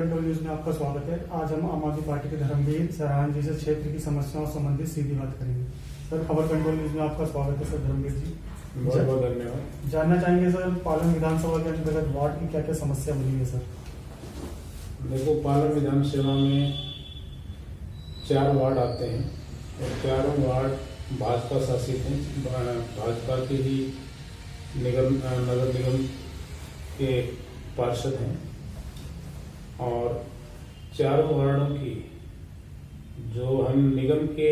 Control news में आपका स्वागत है। आज हम आम आदमी पार्टी के धर्मवीर सराहन जी से क्षेत्र की समस्याओं संबंधित सीधी बात करेंगे। सर, खबर कंट्रोल न्यूज में आपका स्वागत है। सर धर्मवीर जी, बहुत बहुत धन्यवाद। जानना चाहेंगे सर, पालम विधानसभा के अंतर्गत वार्ड की क्या क्या समस्या बनी है? सर देखो, पालम विधानसभा में 4 वार्ड आते हैं और चारों वार्ड भाजपा शासित हैं। भाजपा के ही नगर निगम के पार्षद हैं और 4 वार्डों की जो हम निगम के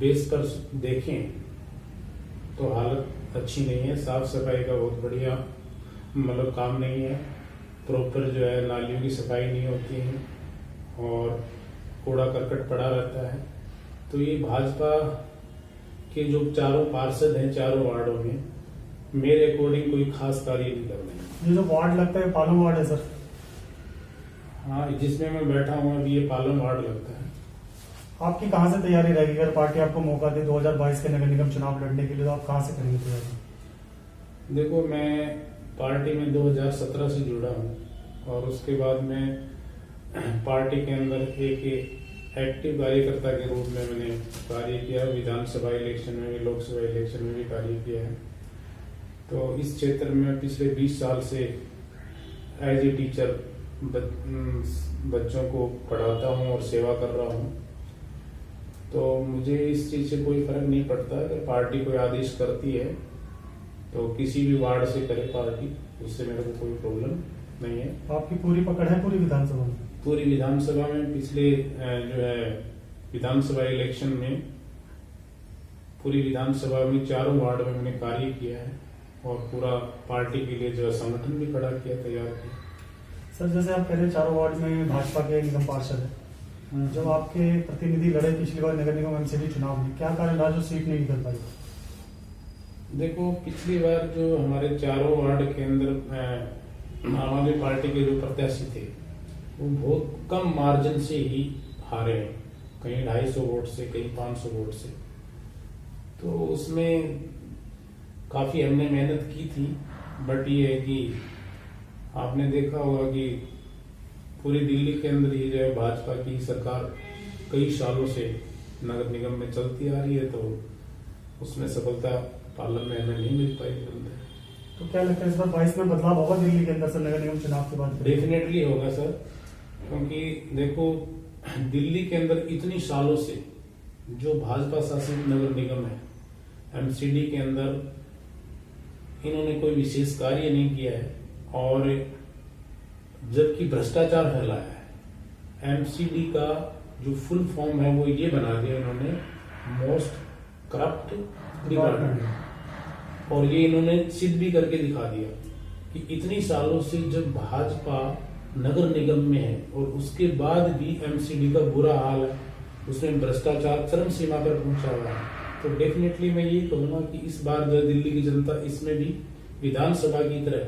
बेस पर देखें तो हालत अच्छी नहीं है। साफ सफाई का बहुत बढ़िया मतलब काम नहीं है। प्रॉपर जो है नालियों की सफाई नहीं होती है और कूड़ा करकट पड़ा रहता है। तो ये भाजपा के जो चारों पार्षद हैं चारों वार्डों में, मेरे अकॉर्डिंग कोई खास कार्य नहीं कर रहे हैं। ये जो वार्ड लगता है पालम वार्ड है सर? हाँ, जिसमें मैं बैठा हूँ अभी ये पालम वार्ड लगता है। आपकी कहाँ से तैयारी रहेगी अगर पार्टी आपको मौका दे 2022 के नगर निगम चुनाव लड़ने के लिए, तो आप कहाँ से करेंगे तैयारी? देखो, मैं पार्टी में 2017 से जुड़ा हूँ और उसके बाद मैं पार्टी के अंदर एक एक्टिव कार्यकर्ता के रूप में मैंने कार्य किया। विधानसभा इलेक्शन में भी, लोकसभा इलेक्शन में भी कार्य किया है। तो इस क्षेत्र में पिछले 20 साल से एज ए टीचर बच्चों को पढ़ाता हूँ और सेवा कर रहा हूँ। तो मुझे इस चीज से कोई फर्क नहीं पड़ता कि पार्टी कोई आदेश करती है तो किसी भी वार्ड से करे पार्टी, उससे मेरे को कोई प्रॉब्लम नहीं है। आपकी पूरी पकड़ है पूरी विधानसभा में? पूरी विधानसभा में पिछले जो है विधानसभा इलेक्शन में पूरी विधानसभा में चारों वार्ड में मैंने कार्य किया है और पूरा पार्टी के लिए जो है संगठन भी खड़ा किया, तैयार किया। सर, जैसे आप कह रहे हैं चारों वार्ड में भाजपा के निगम पार्षद है, जब आपके प्रतिनिधि लड़े पिछली बार नगर निगम एमसीडी चुनाव में, क्या कारण रहा जो सीट नहीं निकल पाई? देखो, पिछली बार जो हमारे चारों वार्ड के अंदर आम आदमी पार्टी के जो प्रत्याशी थे वो बहुत कम मार्जिन से ही हारे हैं, कहीं 250 वोट से, कहीं 500 वोट से। तो उसमें काफी हमने मेहनत की थी, बट ये है कि आपने देखा होगा कि पूरी दिल्ली के अंदर ये जो है भाजपा की सरकार कई सालों से नगर निगम में चलती आ रही है, तो उसमें सफलता पालम में हमें नहीं मिल पाई। तो क्या लगता है इस बार 22 में बदलाव होगा दिल्ली के अंदर से नगर निगम चुनाव के बाद? डेफिनेटली होगा सर, क्योंकि देखो दिल्ली के अंदर इतनी सालों से जो भाजपा शासित नगर निगम है एमसीडी के अंदर इन्होंने कोई विशेष कार्य नहीं किया है और जबकि भ्रष्टाचार फैलाया है। एमसीडी का जो फुल फॉर्म है वो ये बना दिया इन्होंने, मोस्ट करप्ट डिपार्टमेंट, और ये इन्होंने सिद्ध भी करके दिखा दिया कि इतनी सालों से जब भाजपा नगर निगम में है और उसके बाद भी एमसीडी का बुरा हाल है, उसमें भ्रष्टाचार चरम सीमा पर पहुंचा हुआ है। तो डेफिनेटली मैं ये कहूंगा कि इस बार जो दिल्ली की जनता इसमें भी विधानसभा की तरह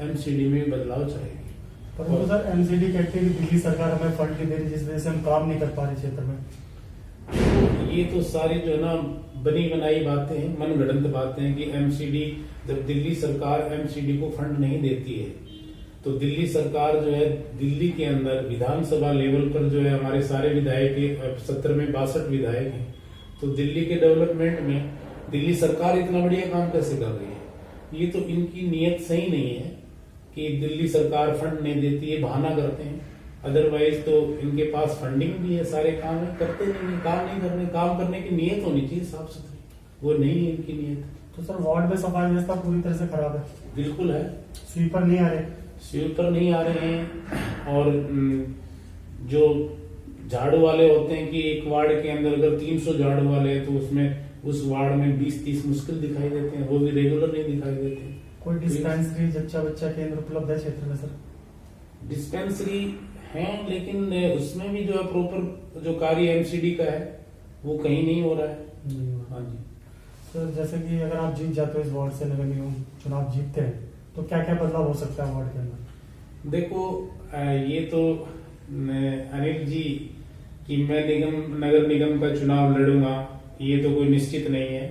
एमसीडी में बदलाव चाहेगी। परंतु सर एमसीडी कहते हैं कि दिल्ली सरकार हमें फंड नहीं दे रही, जिस वजह से हम काम नहीं कर पा रहे क्षेत्र में। तो ये तो सारी जो है ना बनी बनाई बातें हैं, मनगढ़ंत बातें हैं कि एमसीडी, जब दिल्ली सरकार एमसीडी को फंड नहीं देती है तो दिल्ली सरकार जो है दिल्ली के अंदर विधानसभा लेवल पर जो है हमारे सारे विधायक 70 में 62 विधायक हैं, तो दिल्ली के डेवलपमेंट में दिल्ली सरकार इतना बढ़िया काम कैसे कर रही है? ये तो इनकी नीयत सही नहीं है कि दिल्ली सरकार फंड नहीं देती है, बहाना करते हैं। अदरवाइज तो इनके पास फंडिंग भी है, सारे काम है, करते नहीं है, काम नहीं करने, काम करने की नीयत होनी चाहिए साफ सुथरी, वो नहीं है इनकी नीयत। तो सर वार्ड में सफाई व्यवस्था पूरी तरह से खराब है? बिल्कुल है। स्वीपर नहीं आ रहे? स्वीपर नहीं आ रहे हैं और जो झाड़ू वाले होते हैं कि एक वार्ड के अंदर अगर 300 झाड़ू वाले हैं तो उसमें उस वार्ड में 20-30 मुश्किल दिखाई देते हैं, वो भी रेगुलर नहीं दिखाई देते। कोई डिस्पेंसरी जच्चा बच्चा केंद्र उपलब्ध है क्षेत्र में? सर डिस्पेंसरी है, लेकिन उसमें भी जो है प्रॉपर जो कार्य एमसीडी का है वो कहीं नहीं हो रहा है। हाँ जी सर, जैसे कि अगर आप जीत जाते हो इस वार्ड से, नगर निगम चुनाव जीतते हैं, तो क्या क्या बदलाव हो सकता है वार्ड के अंदर? देखो, ये तो अनिल जी कि मैं नगर निगम का चुनाव लड़ूंगा ये तो कोई निश्चित नहीं है,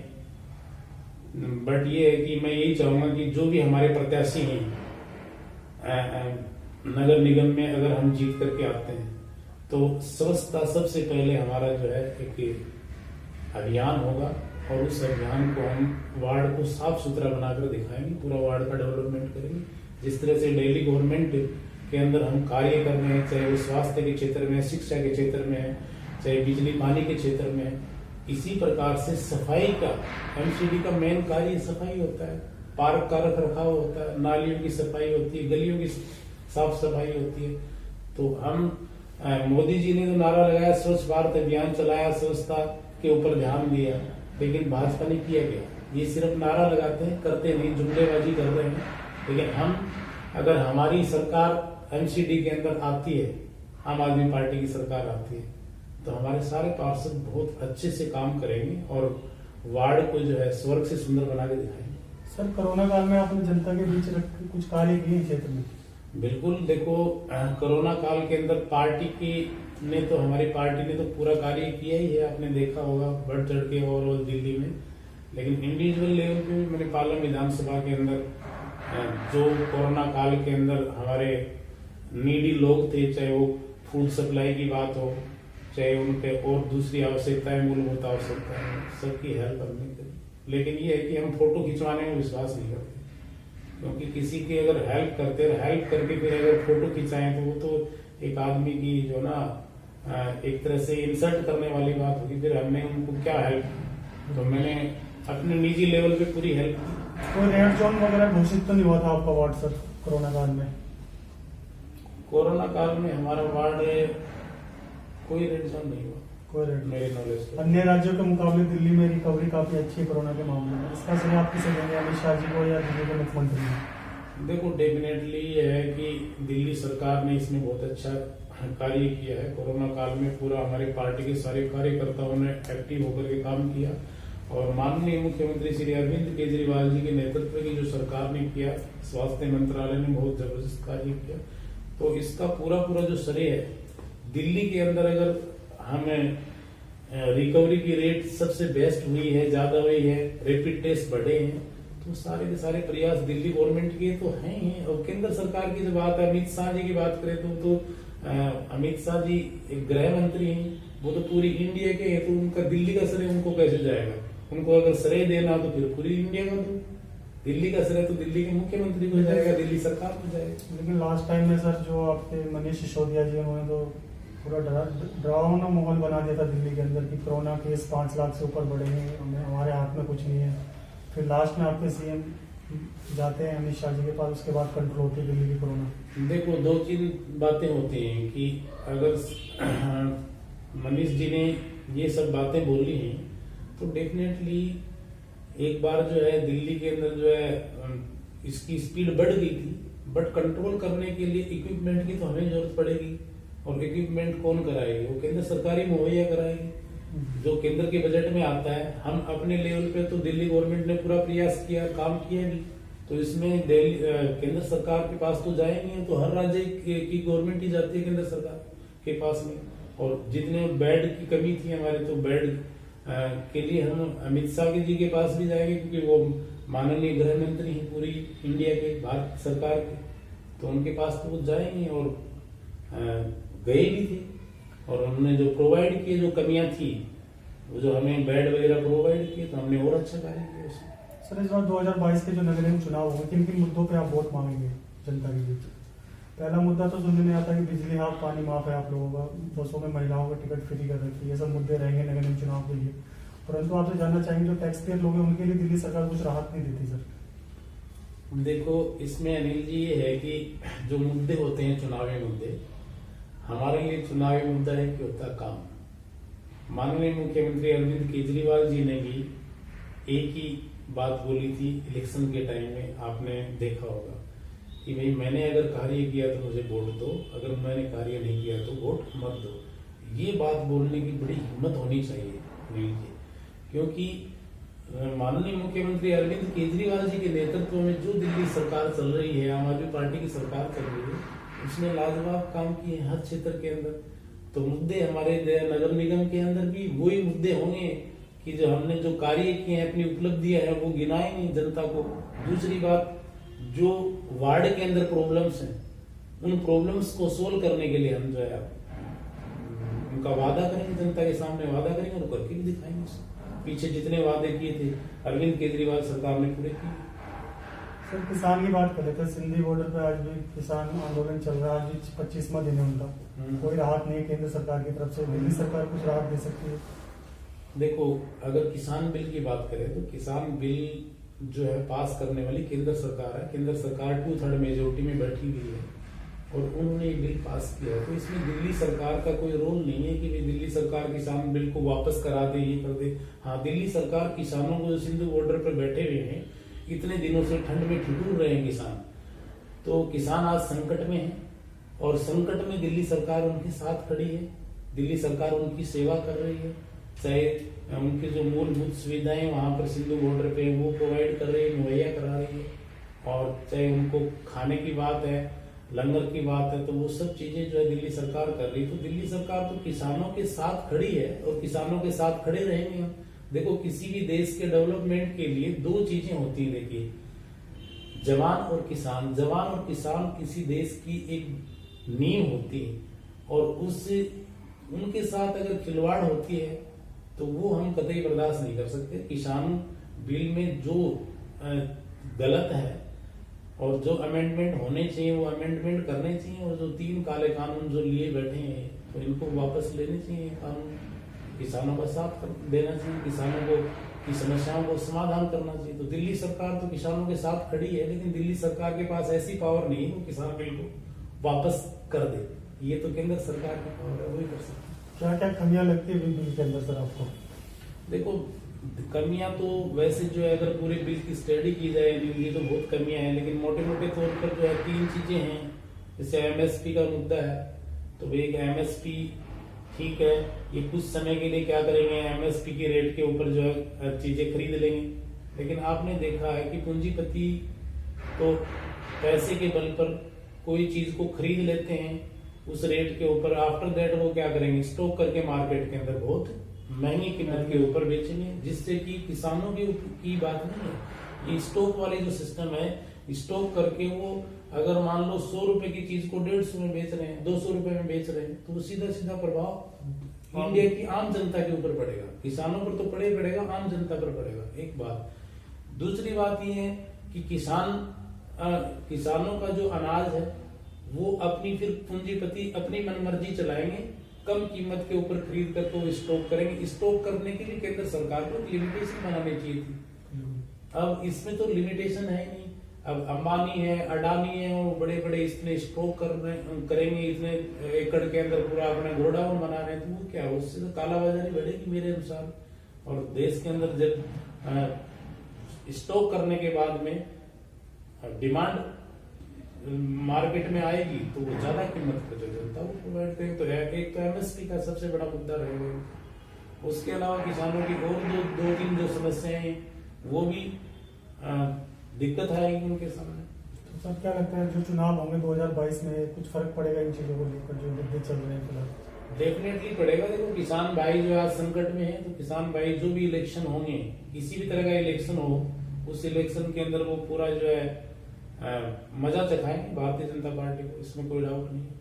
बट ये है कि मैं यही चाहूंगा कि जो भी हमारे प्रत्याशी हैं नगर निगम में अगर हम जीत करके आते हैं तो स्वच्छता सबसे पहले हमारा जो है एक अभियान होगा, और उस अभियान को हम वार्ड को साफ सुथरा बनाकर दिखाएंगे, पूरा वार्ड का डेवलपमेंट करेंगे। जिस तरह से डेली गवर्नमेंट के अंदर हम कार्य कर रहे हैं, चाहे वो स्वास्थ्य के क्षेत्र में, शिक्षा के क्षेत्र में है, चाहे बिजली पानी के क्षेत्र में है, इसी प्रकार से सफाई का, एमसीडी का मेन कार्य सफाई होता है। पार्क का रख रखाव होता है, नालियों की सफाई होती है, गलियों की साफ सफाई होती है। तो हम मोदी जी ने तो नारा लगाया, स्वच्छ भारत अभियान चलाया, स्वच्छता के ऊपर ध्यान दिया, लेकिन भाजपा ने किया गया, ये सिर्फ नारा लगाते हैं, करते नहीं, जुमलेबाजी कर रहे हैं। लेकिन हम, अगर हमारी सरकार एमसीडी के अंदर आती है, आम आदमी पार्टी की सरकार आती है, तो हमारे सारे पार्षद बहुत अच्छे से काम करेंगे और वार्ड को जो है स्वर्ग से सुंदर बना के दिखाएंगे। सर, कोरोना काल में आपने जनता के बीच रख के कुछ कार्य किए क्षेत्र में? बिल्कुल, देखो कोरोना काल के अंदर हमारी पार्टी ने तो पूरा कार्य किया ही है, आपने देखा होगा बढ़ चढ़ के ओवरऑल दिल्ली में। लेकिन इंडिविजुअल लेवल पे भी मैंने पालम विधानसभा के अंदर जो कोरोना काल के अंदर हमारे नीडी लोग थे, चाहे वो फूड सप्लाई की बात हो, चाहे उनके और दूसरी आवश्यकताएं, मूलभूत आवश्यकताएं, सबकी हेल्प हमने करी। लेकिन ये है कि हम फोटो खिंचवाने में विश्वास नहीं करते, क्योंकि किसी की अगर हेल्प करते, हेल्प करके फिर अगर फोटो खिंचाएं तो वो तो एक आदमी की जो ना एक तरह से इंसल्ट करने वाली बात होगी। फिर हमने उनको क्या हेल्प, तो मैंने अपने निजी लेवल पे पूरी हेल्प की। कोई रेड जोन वगैरह घोषित तो नहीं हुआ था आपका वार्ड सर कोरोना काल में? कोरोना काल में हमारा वार्ड कोई रेड जोन नहीं हुआ, कोई रेड। मेरे नॉलेज से। अन्य राज्यों के मुकाबले दिल्ली में रिकवरी काफी अच्छी है कोरोना के मामले में, इसका श्रेय आप किसे देंगे, अमित शाह जी को या दिल्ली के मुख्यमंत्री को? देखो, डेफिनेटली ये है कि दिल्ली सरकार ने इसमें बहुत अच्छा कार्य किया है। कोरोना काल में पूरा हमारी पार्टी के सारे कार्यकर्ताओं ने एक्टिव होकर के काम किया, और माननीय मुख्यमंत्री श्री अरविंद केजरीवाल जी के नेतृत्व की जो सरकार ने किया, स्वास्थ्य मंत्रालय ने बहुत जबरदस्त कार्य किया। तो इसका पूरा जो श्रेय है दिल्ली के अंदर, अगर हमें रिकवरी की रेट सबसे बेस्ट हुई है, ज्यादा हुई है, रैपिड टेस्ट बढ़े हैं, तो सारे के सारे प्रयास दिल्ली गवर्नमेंट के तो हैं ही। और केंद्र सरकार की जो बात है, अमित शाह जी की बात करें तो अमित शाह जी एक गृह मंत्री हैं, वो तो पूरी इंडिया के हैं, तो उनका दिल्ली का श्रेय उनको कैसे जाएगा? उनको अगर श्रेय देना तो फिर पूरी इंडिया का दो, दिल्ली का श्रेय तो दिल्ली के मुख्यमंत्री को जाएगा, दिल्ली सरकार को जाएगा। लेकिन लास्ट टाइम में सर जो आपके मनीष सिसोदिया जी, उन्होंने तो पूरा डरावना माहौल बना दिया था दिल्ली के अंदर कि कोरोना केस 5 लाख से ऊपर बढ़े हैं, हमारे हाथ में कुछ नहीं है। फिर लास्ट में आपके सीएम जाते हैं अमित शाह जी के पास, उसके बाद कंट्रोल होती है दिल्ली की कोरोना। देखो, 2-3 बातें होती हैं कि अगर मनीष जी ने ये सब बातें बोली हैं तो डेफिनेटली एक बार जो है दिल्ली के अंदर जो है इसकी स्पीड बढ़ गई थी, बट कंट्रोल करने के लिए इक्विपमेंट की तो हमें जरूरत पड़ेगी, और इक्विपमेंट कौन कराएगी? वो केंद्र सरकार ही मुहैया कराएगी, जो केंद्र के बजट में आता है। हम अपने लेवल पे तो दिल्ली गवर्नमेंट ने पूरा प्रयास किया, काम किया भी, तो इसमें केंद्र सरकार के पास तो जाएंगे, तो हर राज्य की गवर्नमेंट ही जाती है केंद्र सरकार के पास में। और जितने बेड की कमी थी हमारे, तो बेड के लिए हम अमित शाह जी के पास भी जाएंगे, क्योंकि वो माननीय गृह मंत्री हैं पूरी इंडिया के, भारत सरकार के, तो उनके पास तो वो जाएंगे। और गए भी थे, और उन्होंने जो प्रोवाइड किए, जो कमियां थी, वो जो हमें बेड वगैरह प्रोवाइड किए, तो हमने और अच्छा कार्य किया उसमें। सर, इस बार 2022 के जो नगरीय चुनाव होंगे, किन किन मुद्दों पे आप वोट मांगेंगे जनता के बीच? पहला मुद्दा तो सुनने में आता है कि बिजली हाफ, पानी माफ है आप लोगों का, बसों में महिलाओं का टिकट फ्री कर रखी है, ये सब मुद्दे रहेंगे नगरीय चुनाव के लिए। परंतु आपसे जानना चाहेंगे जो टैक्स पेयर लोग हैं उनके लिए दिल्ली सरकार कुछ राहत नहीं देती सर। देखो, इसमें अनिल जी ये है कि जो मुद्दे होते हैं चुनावी मुद्दे, हमारे लिए चुनावी मुद्दा है कि होता काम। माननीय मुख्यमंत्री अरविंद केजरीवाल जी ने भी एक ही बात बोली थी इलेक्शन के टाइम में, आपने देखा होगा कि भाई मैंने अगर कार्य किया तो मुझे वोट दो, अगर मैंने कार्य नहीं किया तो वोट मत दो। ये बात बोलने की बड़ी हिम्मत होनी चाहिए अनिल जी, क्योंकि माननीय मुख्यमंत्री अरविंद केजरीवाल जी के नेतृत्व में जो दिल्ली सरकार चल रही है, आम आदमी पार्टी की सरकार चल रही है, उसने लाजवाब काम किए हर क्षेत्र के अंदर। तो मुद्दे हमारे नगर निगम के अंदर भी वही मुद्दे होंगे कि जो हमने जो कार्य किए हैं, अपनी उपलब्धियां हैं, वो गिनाएंगे जनता को। दूसरी बात, जो वार्ड के अंदर प्रॉब्लम्स हैं, उन प्रॉब्लम्स को सोल्व करने के लिए हम जो है उनका वादा करेंगे, जनता के सामने वादा करेंगे और करके भी दिखाएंगे। पीछे जितने वादे किए थे अरविंद केजरीवाल सरकार ने पूरे किए। सर किसान की बात कर लेते हैं, सिंधी बॉर्डर पे आज भी किसान आंदोलन चल रहा है, आज भी 25वां दिन है उनका, कोई राहत नहीं है केंद्र सरकार की तरफ से। दिल्ली सरकार कुछ राहत दे सकती है? देखो, अगर किसान बिल की बात करें तो किसान बिल जो है पास करने वाली केंद्र सरकार है। केंद्र सरकार 2/3 मेजोरिटी में बैठी हुई है और उन्होंने ये बिल पास किया है, तो इसमें दिल्ली सरकार का कोई रोल नहीं है कि भाई दिल्ली सरकार किसान बिल को वापस करा दे, ये कर दे। हाँ, दिल्ली सरकार किसानों को जो सिंधु बॉर्डर पर बैठे हुए हैं, इतने दिनों से ठंड में ठिठुर रहे हैं किसान, तो किसान आज संकट में है और संकट में दिल्ली सरकार उनके साथ खड़ी है। दिल्ली सरकार उनकी सेवा कर रही है, चाहे उनकी जो मूलभूत सुविधाएं वहां पर सिंधु बॉर्डर पे वो प्रोवाइड कर रही है, मुहैया करा रही है, और चाहे उनको खाने की बात है, लंगर की बात है, तो वो सब चीजें जो है दिल्ली सरकार कर रही है। तो दिल्ली सरकार तो किसानों के साथ खड़ी है और किसानों के साथ खड़े रहेंगे। देखो, किसी भी देश के डेवलपमेंट के लिए 2 चीजें होती है। देखिए, जवान और किसान। जवान और किसान किसी देश की एक नींव होती है और उससे उनके साथ अगर खिलवाड़ होती है तो वो हम कतई बर्दाश्त नहीं कर सकते। किसान बिल में जो गलत है और जो अमेंडमेंट होने चाहिए वो अमेंडमेंट करने चाहिए, और जो 3 काले कानून जो लिए बैठे हैं तो इनको वापस लेने चाहिए। कानून किसानों का साथ देना चाहिए, किसानों को की समस्याओं को समाधान करना चाहिए। तो दिल्ली सरकार तो किसानों के साथ खड़ी है, लेकिन दिल्ली सरकार के पास ऐसी पावर नहीं है वो किसान बिल को वापस कर दे। ये तो केंद्र सरकार की पावर है, वही कर सकती है। क्या क्या कमियां लगती है बिल के अंदर सर आपको? देखो, कमियां तो वैसे जो है अगर पूरे बिल की स्टडी की जाए ये तो बहुत कमियां हैं, लेकिन मोटे मोटे तौर पर जो है 3 चीजें हैं। जैसे एमएसपी का मुद्दा है, तो एक एमएसपी ठीक है, ये कुछ समय के लिए क्या करेंगे, एमएसपी के रेट के ऊपर जो है चीजें खरीद लेंगे। लेकिन आपने देखा है कि पूंजीपति तो पैसे के बल पर कोई चीज को खरीद लेते हैं उस रेट के ऊपर, आफ्टर दैट वो क्या करेंगे, स्टॉक करके मार्केट के अंदर बहुत महंगी कीमत के ऊपर बेचेंगे, जिससे कि किसानों की बात नहीं है। ये स्टॉक वाले जो सिस्टम है, स्टॉक करके वो अगर मान लो 100 रुपए की चीज को 150 में बेच रहे हैं, 200 रुपए में बेच रहे हैं, तो वो सीधा सीधा प्रभाव इंडिया की आम जनता के ऊपर पड़ेगा। किसानों पर तो पड़ेगा, आम जनता पर पड़ेगा, एक बात। दूसरी बात ये है कि किसानों का जो अनाज है वो अपनी फिर पूंजीपति अपनी मनमर्जी चलाएंगे, कम कीमत के ऊपर खरीद कर तो स्टॉक करेंगे। स्टॉक करने के लिए केंद्र सरकार को लिमिटेशन बनानी चाहिए थी। अब इसमें तो लिमिटेशन है नहीं। अब अंबानी है, अडानी है, वो बड़े बड़े इतने स्टॉक करेंगे, इतने एकड़ के अंदर पूरा अपना गोडाउन बना रहे हैं, तो वो क्या, उससे तो कालाबाजारी बढ़ेगी मेरे अनुसार। और देश के अंदर जब स्टॉक करने के बाद में डिमांड मार्केट में आएगी तो वो ज्यादा कीमत पर जो जनता वो प्रोवाइड करेंगे। तो एक तो एमएसपी का सबसे बड़ा मुद्दा रहेगा। उसके अलावा किसानों की और 2-3 जो समस्याएं हैं वो भी दिक्कत आएगी उनके सामने। तो सर क्या लगता है जो चुनाव होंगे 2022 में, कुछ फर्क पड़ेगा इन चीजों को लेकर जो मुद्दे चल रहे हैं फिलहाल? डेफिनेटली पड़ेगा। देखो, किसान भाई जो आज संकट में है, तो किसान भाई जो भी इलेक्शन होंगे, किसी भी तरह का इलेक्शन हो, उस इलेक्शन के अंदर वो पूरा जो है मजा चखाएंगे भारतीय जनता पार्टी को, इसमें कोई डाउट नहीं है।